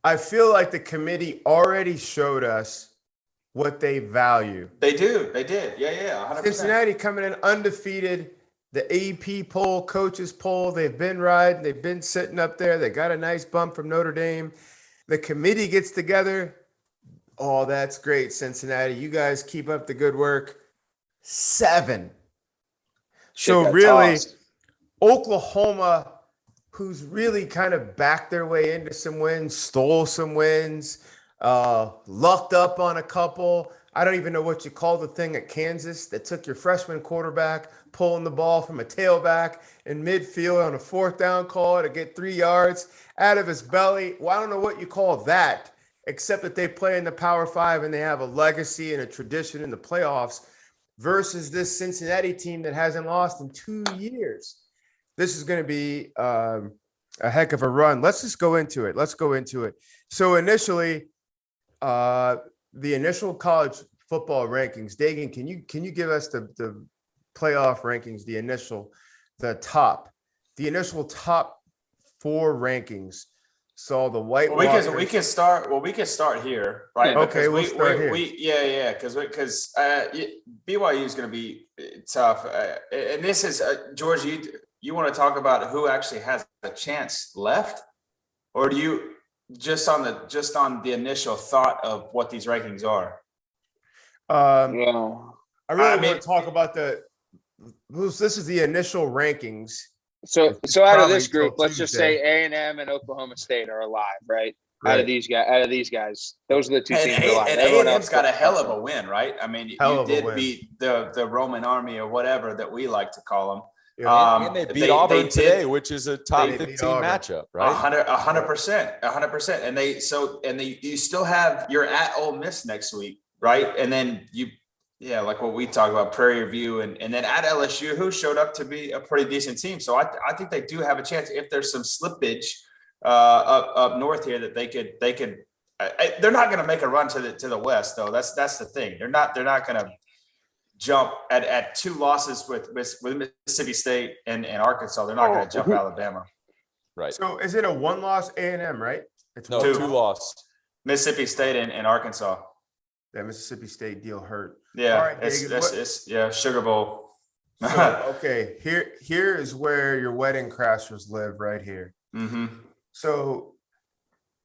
I feel like the committee already showed us what they value. They do. They did. Yeah, 100%. Cincinnati coming in undefeated. The AP poll, coaches poll, they've been riding. They've been sitting up there. They got a nice bump from Notre Dame. The committee gets together. Oh, that's great, Cincinnati. You guys keep up the good work. 7. So really, Oklahoma, who's really kind of backed their way into some wins, stole some wins, lucked up on a couple. I don't even know what you call the thing at Kansas that took your freshman quarterback pulling the ball from a tailback in midfield on a 4th down call to get 3 yards out of his belly. Well, I don't know what you call that, except that they play in the Power 5 and they have a legacy and a tradition in the playoffs versus this Cincinnati team that hasn't lost in 2 years. This is going to be a heck of a run. Let's just go into it. So initially, the initial college football rankings. Dagan, can you give us the playoff rankings? The initial top 4 rankings. So the White. We can start. Well, we can start here, right? Okay, we'll start here. Because BYU is going to be tough, and this is George. You want to talk about who actually has a chance left, or do you just on the initial thought of what these rankings are? I want to talk about this is the initial rankings. So out of this group, let's just say A&M and Oklahoma State are alive, right? Out of these guys, those are the 2 teams alive. And A&M's got a hell of a win, right? I mean, you did beat the Roman Army or whatever that we like to call them. And they beat Auburn today, which is a top 15 matchup, right? 100%. And you still have, you're at Ole Miss next week, right? And then like what we talk about, Prairie View, and then at LSU, who showed up to be a pretty decent team. So I think they do have a chance if there's some slippage up north here that they could. They're not going to make a run to the west, though. That's the thing. They're not going to jump at 2 losses with Mississippi State and Arkansas. They're not going to jump Alabama. Right. So is it a 1-loss A&M, right? It's 2 loss. Mississippi State and Arkansas. That Mississippi State deal hurt. Yeah, all right, it's Sugar Bowl. So, okay, here is where your wedding crashers live, right here. Mm-hmm. So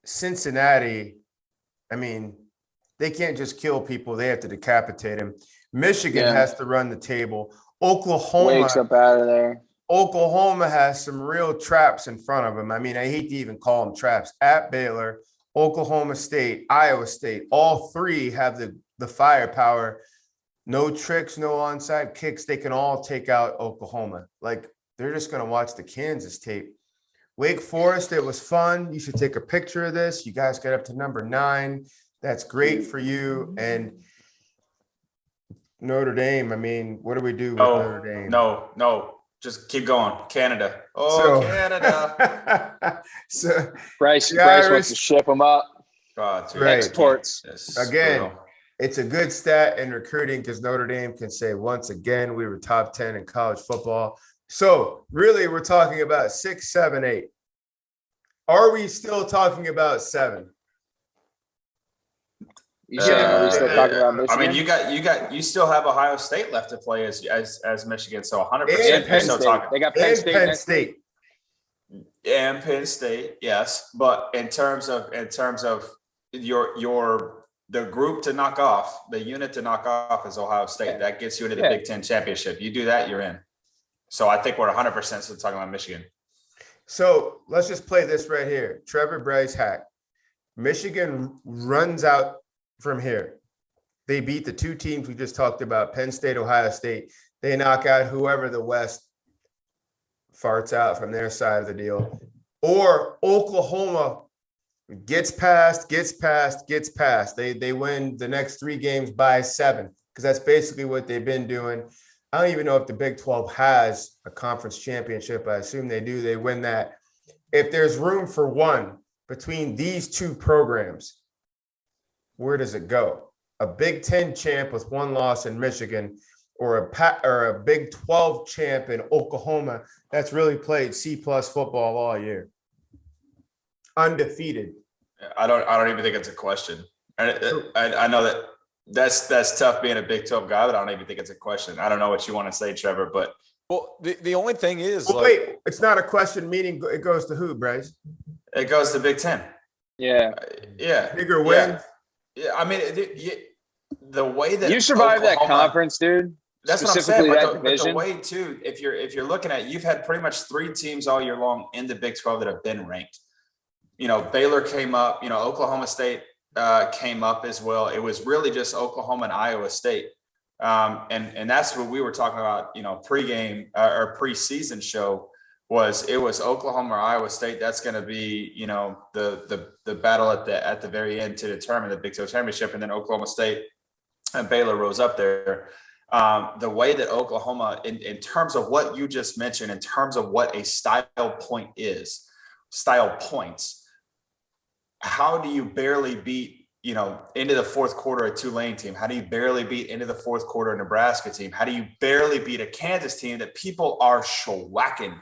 Cincinnati, I mean, they can't just kill people; they have to decapitate them. Michigan has to run the table. Oklahoma wakes up out of there. Oklahoma has some real traps in front of them. I mean, I hate to even call them traps. At Baylor, Oklahoma State, Iowa State, all 3 have the firepower. No tricks, no onside kicks. They can all take out Oklahoma. Like, they're just going to watch the Kansas tape. Wake Forest, it was fun. You should take a picture of this. You guys got up to number 9. That's great for you. And Notre Dame, I mean, what do we do with Notre Dame? No. Just keep going. Canada. Canada. So Bryce wants to ship them up. Exports. Again, it's a good stat in recruiting because Notre Dame can say, once again, we were top 10 in college football. So really, we're talking about 6, 7, 8. Are we still talking about 7? You still talking about Michigan? I mean, you still have Ohio State left to play as Michigan, so 100%. Penn State. Talking. They got Penn State. Penn State. And Penn State, yes, but in terms of the group to knock off, the unit to knock off is Ohio State. That gets you into the Big Ten championship. You do that, you're in. So I think we're 100% still talking about Michigan. So let's just play this right here. Trevor Bryce hack. Michigan runs out from here. They beat the 2 teams we just talked about, Penn State, Ohio State. They knock out whoever the West farts out from their side of the deal. Or Oklahoma gets past. They win the next 3 games by 7 because that's basically what they've been doing. I don't even know if the Big 12 has a conference championship. I assume they do. They win that. If there's room for one between these 2 programs, where does it go? A Big 10 champ with 1 loss in Michigan, or a Big 12 champ in Oklahoma that's really played C+ football all year, undefeated. I don't even think it's a question. I know that's tough being a Big 12 guy, but I don't even think it's a question. I don't know what you want to say, Trevor, but the only thing is, wait, it's not a question. Meaning it goes to who, Bryce? It goes to Big 10. Yeah. Bigger wins. Yeah. I mean, the way that you survived that conference, dude. That's what I'm saying. But the way too, if you're looking at, you've had pretty much 3 teams all year long in the Big 12 that have been ranked. Baylor came up. Oklahoma State came up as well. It was really just Oklahoma and Iowa State, and that's what we were talking about. Pregame or preseason show was Oklahoma or Iowa State. That's going to be the battle at the very end to determine the Big 12 championship, and then Oklahoma State and Baylor rose up there. The way that Oklahoma, in terms of what you just mentioned, in terms of what a style points, how do you barely beat, into the fourth quarter a Tulane team? How do you barely beat into the fourth quarter a Nebraska team? How do you barely beat a Kansas team that people are shellacking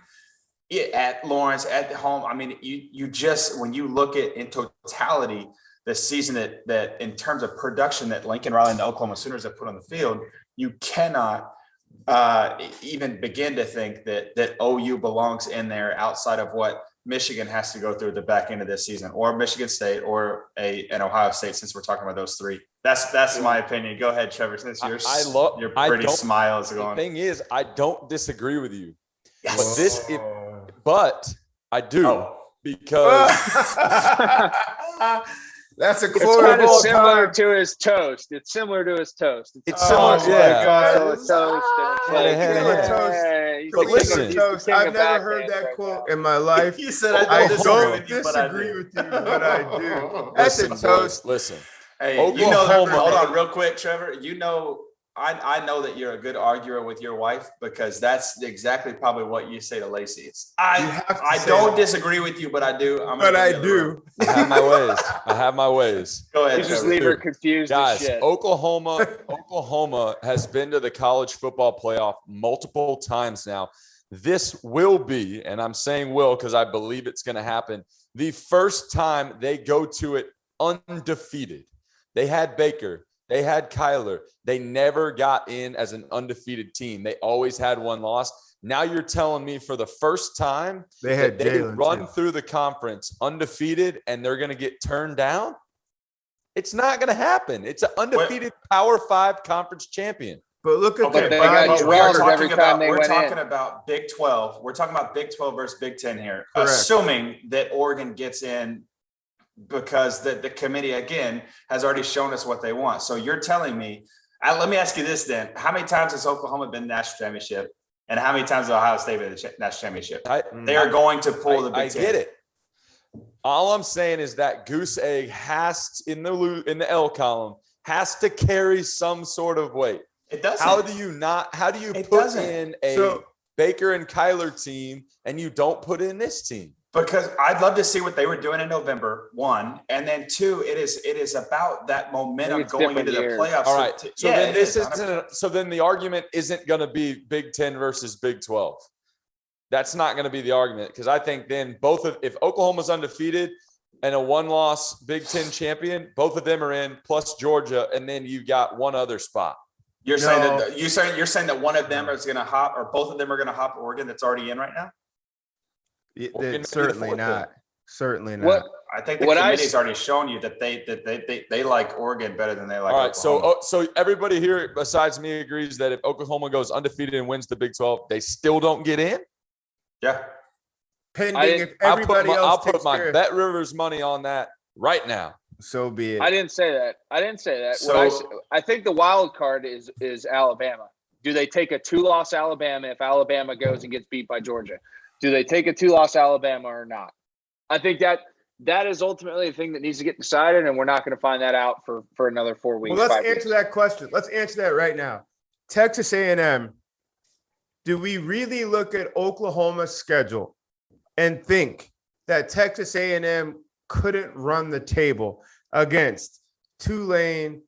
at Lawrence, at home? I mean, you just, when you look at in totality, the season that in terms of production that Lincoln Riley and the Oklahoma Sooners have put on the field, you cannot even begin to think that OU belongs in there outside of what Michigan has to go through at the back end of this season, or Michigan State, or an Ohio State, since we're talking about those 3. That's my opinion. Go ahead, Trevor, since your pretty smile is going. The thing is, I don't disagree with you. Yes. But I do, because that's a quote. It's kind of similar to his toast. It's similar to his toast. It's similar. Yeah. Toast. But listen, I've never heard that quote in my life. He said, I don't disagree with you, but I do. That's a toast. Listen. Hey, hold on real quick, Trevor. I know that you're a good arguer with your wife, because that's exactly probably what you say to Lacey. I don't disagree with you, but I do. I do. I have my ways. Go ahead. You just leave her confused. Guys, as shit. Oklahoma has been to the college football playoff multiple times now. This will be, and I'm saying will because I believe it's going to happen, the first time they go to it undefeated. They had Baker. They had Kyler. They never got in as an undefeated team. They always had one loss. Now you're telling me for the first time they run through the conference undefeated and they're going to get turned down? It's not going to happen. It's an undefeated Power 5 conference champion. But look at we're talking about Big 12. We're talking about Big 12 versus Big 10 here. Correct. Assuming that Oregon gets in, because the committee, again, has already shown us what they want. So you're telling me, let me ask you this then. How many times has Oklahoma been national championship? And how many times has Ohio State been the national championship? They are going to pull the Big Ten. I get it. All I'm saying is that goose egg has, in the L column, has to carry some sort of weight. It doesn't. How do you put in a Baker and Kyler team and you don't put in this team? Because I'd love to see what they were doing in November, 1, and then 2, it is about that momentum going into the playoffs. All right. So then the argument isn't going to be Big 10 versus Big 12. That's not going to be the argument, because I think then if Oklahoma's undefeated and a 1-loss Big 10 champion, both of them are in, plus Georgia, and then you've got one other spot. You're saying that one of them is going to hop, or both of them are going to hop Oregon that's already in right now? Certainly not. Certainly not. I think the committee's already shown you that they like Oregon better than they like. All right, Oklahoma. so everybody here besides me agrees that if Oklahoma goes undefeated and wins the Big 12, they still don't get in. Yeah. Pending if everybody else. I'll put my Bet Rivers money on that right now. So be it. I didn't say that. So, I think the wild card is Alabama. Do they take a 2-loss Alabama if Alabama goes and gets beat by Georgia? Do they take a 2-loss Alabama or not? I think that is ultimately the thing that needs to get decided, and we're not going to find that out for another 4 weeks. Well, let's answer that question. Let's answer that right now. Texas A&M, do we really look at Oklahoma's schedule and think that Texas A&M couldn't run the table against Tulane?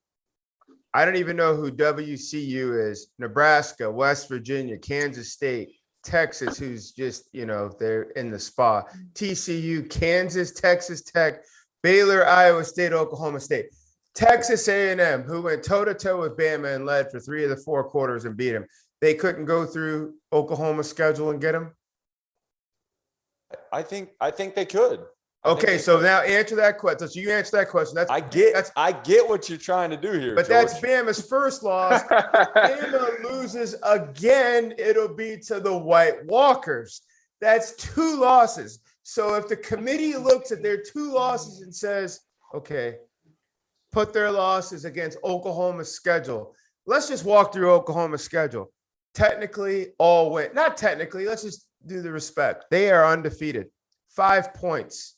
I don't even know who WCU is. Nebraska, West Virginia, Kansas State, Texas, who's just, they're in the spa. TCU, Kansas, Texas Tech, Baylor, Iowa State, Oklahoma State. Texas A&M, who went toe-to-toe with Bama and led for 3 of the 4 quarters and beat them. They couldn't go through Oklahoma's schedule and get them? I think they could. Okay, so now answer that question. So you answer that question. I get what you're trying to do here, but George. that's Bama's first loss. If Bama loses again, it'll be to the White Walkers. That's 2 losses. So if the committee looks at their 2 losses and says, okay, put their losses against Oklahoma's schedule. Let's just walk through Oklahoma's schedule. Technically, all win. Not technically. Let's just do the respect. They are undefeated. 5 points.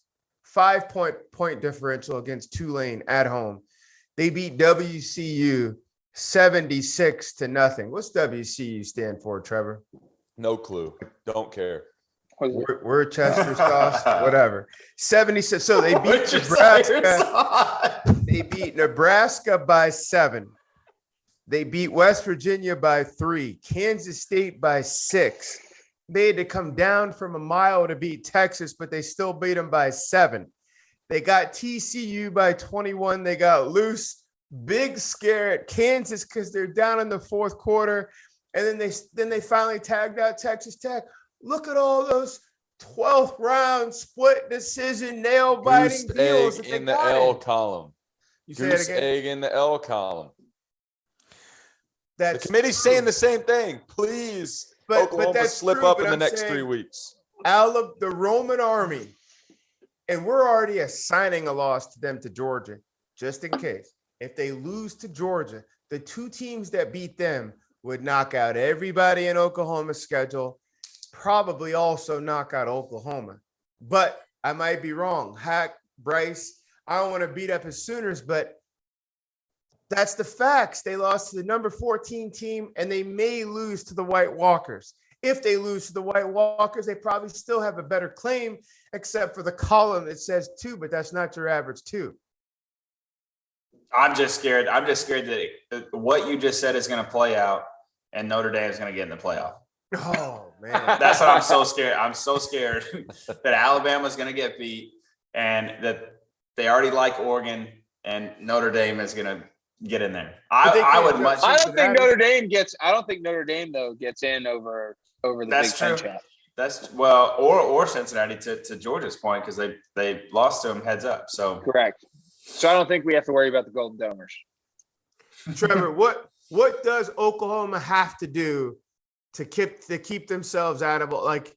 5-point differential against Tulane at home. They beat WCU 76-0. What's WCU stand for, Trevor? No clue. Don't care. Worcester sauce, whatever. 76. So they beat Nebraska. They beat Nebraska by 7. They beat West Virginia by 3. Kansas State by 6. They had to come down from a mile to beat Texas, but they still beat them by 7. They got TCU by 21. They got loose. Big scare at Kansas because they're down in the 4th quarter. And then they finally tagged out Texas Tech. Look at all those 12th round split decision nail biting deals in the L column. You say it again? Egg in the L column. That's the committee's saying the same thing. Please, Oklahoma that's slip true, up but in the I'm next saying 3 weeks. out of the Roman army, and we're already assigning a loss to them to Georgia, just in case. If they lose to Georgia, the 2 teams that beat them would knock out everybody in Oklahoma's schedule, probably also knock out Oklahoma. But I might be wrong. Hack, Bryce, I don't want to beat up his Sooners, but that's the facts. They lost to the number 14 team, and they may lose to the White Walkers. If they lose to the White Walkers, they probably still have a better claim, except for the column that says 2, but that's not your average 2. I'm just scared. That what you just said is going to play out, and Notre Dame is going to get in the playoff. Oh, man. That's what I'm so scared. I'm so scared that Alabama's going to get beat, and that they already like Oregon, and Notre Dame is going to get in there. I would much. I don't think Notre Dame though gets in over the Big Ten champ. That's or Cincinnati to Georgia's point, because they lost to them heads up. So correct. So I don't think we have to worry about the Golden Domers. Trevor, what does Oklahoma have to do to keep themselves out of, like,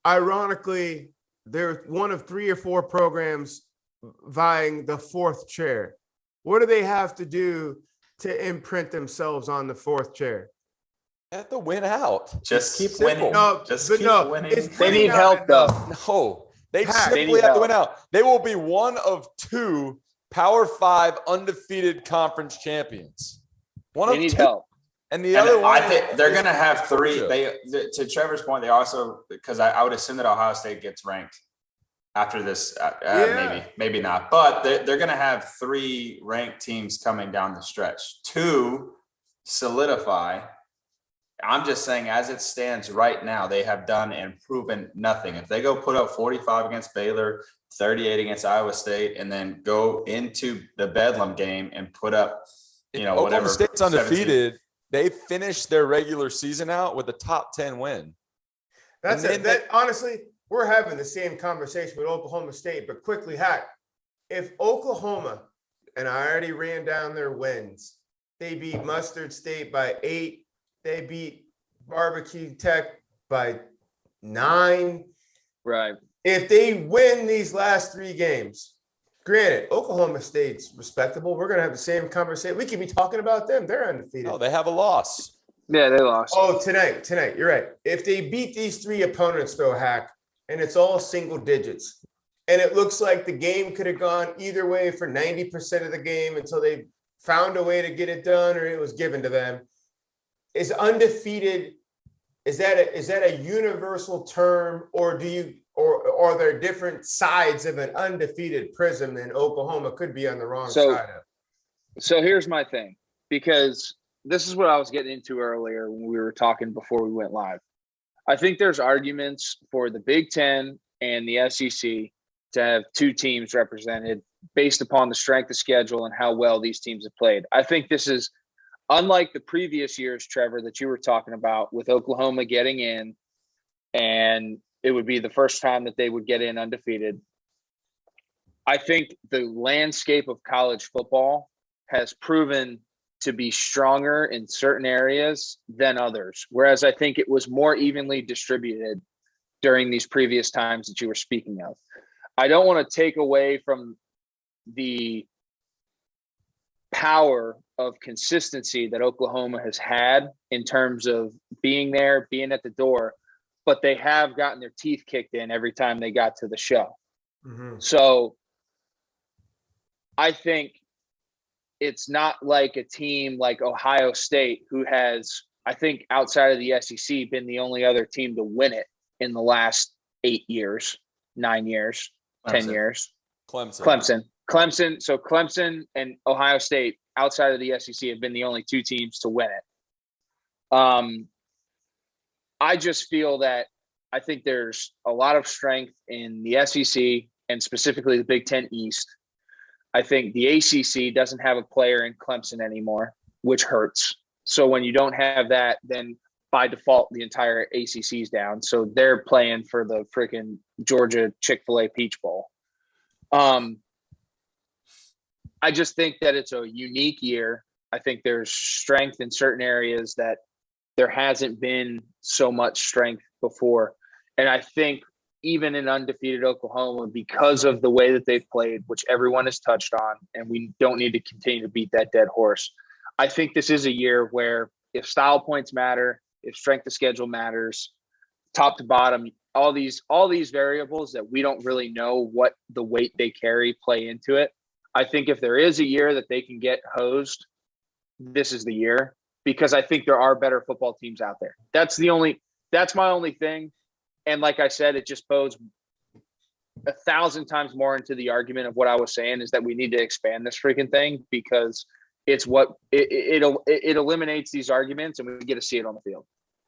ironically, they're one of 3 or 4 programs vying the 4th chair. What do they have to do to imprint themselves on the 4th chair? They have to win out. Just keep Simple. winning. No, just but keep no, winning. They need help, though. No, they Hack. simply have to win out. They will be one of 2 Power 5 undefeated conference champions. They need help. And the other one, I think they're going to have 3. Georgia. To Trevor's point, they also, because I would assume that Ohio State gets ranked after this. Maybe not, but they're going to have 3 ranked teams coming down the stretch to solidify. I'm just saying, as it stands right now, they have done and proven nothing. If they go put up 45 against Baylor, 38 against Iowa State, and then go into the Bedlam game and put up, Oklahoma whatever. State's undefeated. 17. They finished their regular season out with a top 10 win. Honestly, we're having the same conversation with Oklahoma State, but quickly, Hack, if Oklahoma, and I already ran down their wins, they beat Mustard State by 8. They beat Barbecue Tech by 9. Right. If they win these last 3 games, granted, Oklahoma State's respectable. We're going to have the same conversation. We could be talking about them. They're undefeated. Oh, they have a loss. Yeah, they lost. Oh, tonight. You're right. If they beat these 3 opponents, though, Hack, and it's all single digits, and it looks like the game could have gone either way for 90% of the game until they found a way to get it done or it was given to them. Is undefeated, is that a universal term, or are there different sides of an undefeated prism and Oklahoma could be on the wrong side of? So here's my thing, because this is what I was getting into earlier when we were talking before we went live. I think there's arguments for the Big Ten and the SEC to have 2 teams represented based upon the strength of schedule and how well these teams have played. I think this is unlike the previous years, Trevor, that you were talking about with Oklahoma getting in, and it would be the first time that they would get in undefeated. I think the landscape of college football has proven to be stronger in certain areas than others, whereas I think it was more evenly distributed during these previous times that you were speaking of. I don't want to take away from the power of consistency that Oklahoma has had in terms of being there, being at the door, but they have gotten their teeth kicked in every time they got to the show. Mm-hmm. So I think it's not like a team like Ohio State, who has, I think, outside of the SEC, been the only other team to win it in the last 8 years, 9 years, Clemson. 10 years. Clemson. So Clemson and Ohio State, outside of the SEC, have been the only two teams to win it. I just feel that I think there's a lot of strength in the SEC and specifically the Big Ten East. I think the ACC doesn't have a player in Clemson anymore, which hurts. So when you don't have that, then by default, the entire ACC is down. So they're playing for the freaking Georgia Chick-fil-A Peach Bowl. I just think that it's a unique year. I think there's strength in certain areas that there hasn't been so much strength before. And I think even in undefeated Oklahoma, because of the way that they've played, which everyone has touched on, and we don't need to continue to beat that dead horse, I think this is a year where if style points matter, if strength of schedule matters, top to bottom, all these variables that we don't really know what the weight they carry play into it. I think if there is a year that they can get hosed, this is the year, because I think there are better football teams out there. That's my only thing. And like I said, it just bodes 1,000 times more into the argument of what I was saying, is that we need to expand this freaking thing, because it's what it eliminates these arguments and we get to see it on the field.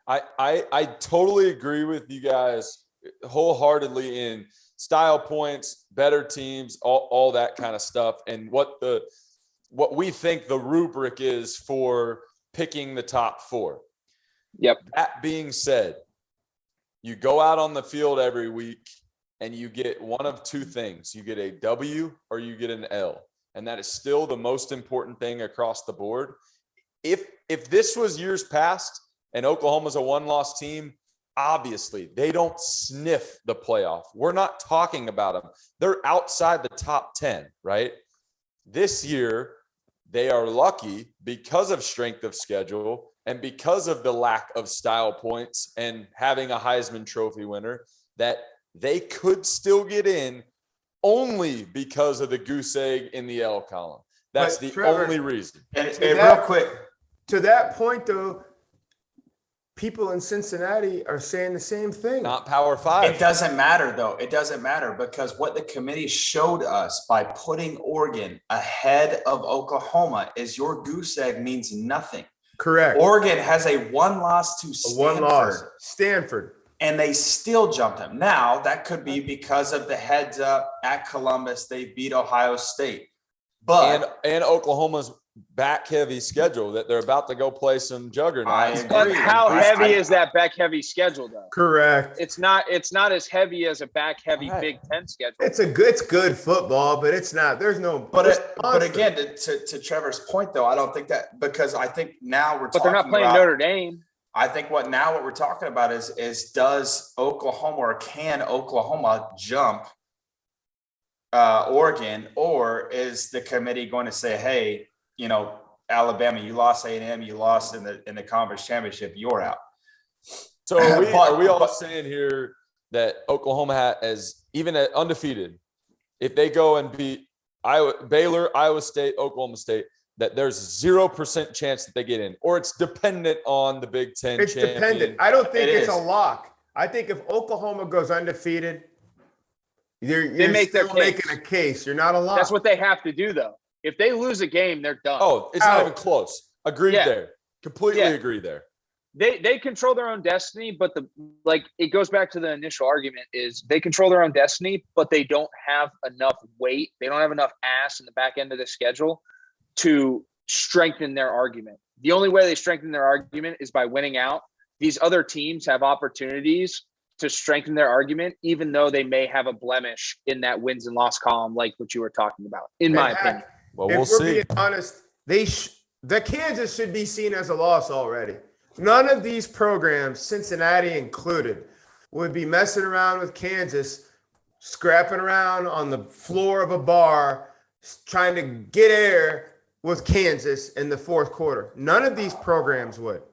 I totally agree with you guys wholeheartedly in style points, better teams, all that kind of stuff, and what we think the rubric is for picking the top four. Yep. That being said, you go out on the field every week and you get one of two things. You get a W or you get an L. And that is still the most important thing across the board. If this was years past and Oklahoma's a one-loss team, obviously they don't sniff the playoff. We're not talking about them. They're outside the top 10, right? This year, they are lucky because of strength of schedule and because of the lack of style points and having a Heisman Trophy winner, that they could still get in only because of the goose egg in the L column. That's the only reason. And real quick, to that point, though, people in Cincinnati are saying the same thing. Not Power 5. It doesn't matter, though. It doesn't matter, because what the committee showed us by putting Oregon ahead of Oklahoma is your goose egg means nothing. Correct. Oregon has a one loss to Stanford. And they still jumped them. Now, that could be because of the heads up at Columbus. They beat Ohio State. But and Oklahoma's back heavy schedule that they're about to go play some juggernauts. But how heavy is that back heavy schedule, though? Correct. It's not as heavy as a back heavy Big Ten schedule. It's good football, but it's not. There's no. But again, to Trevor's point, though, I don't think that, because I think now we're. But they're not playing Notre Dame. I think what we're talking about is does Oklahoma, or can Oklahoma jump Oregon, or is the committee going to say, hey, Alabama, you lost A&M, you lost in the conference championship, you're out. So are we all saying here that Oklahoma has, even at undefeated, if they go and beat Baylor, Iowa State, Oklahoma State, that there's 0% chance that they get in, or it's dependent on the Big Ten It's champion? dependent. I don't think it's a lock. I think if Oklahoma goes undefeated, you're still making a case. You're not a lock. That's what they have to do, though. If they lose a game, they're done. Oh, it's not even close. Agreed there. Completely agree there. they control their own destiny, but it goes back to the initial argument is they control their own destiny, but they don't have enough weight. They don't have enough ass in the back end of the schedule to strengthen their argument. The only way they strengthen their argument is by winning out. These other teams have opportunities to strengthen their argument, even though they may have a blemish in that wins and loss column, like what you were talking about, in my opinion. Well, if we'll we're see. being honest, the Kansas should be seen as a loss already. None of these programs, Cincinnati included, would be messing around with Kansas, scrapping around on the floor of a bar, trying to get air with Kansas in the fourth quarter. None of these programs would.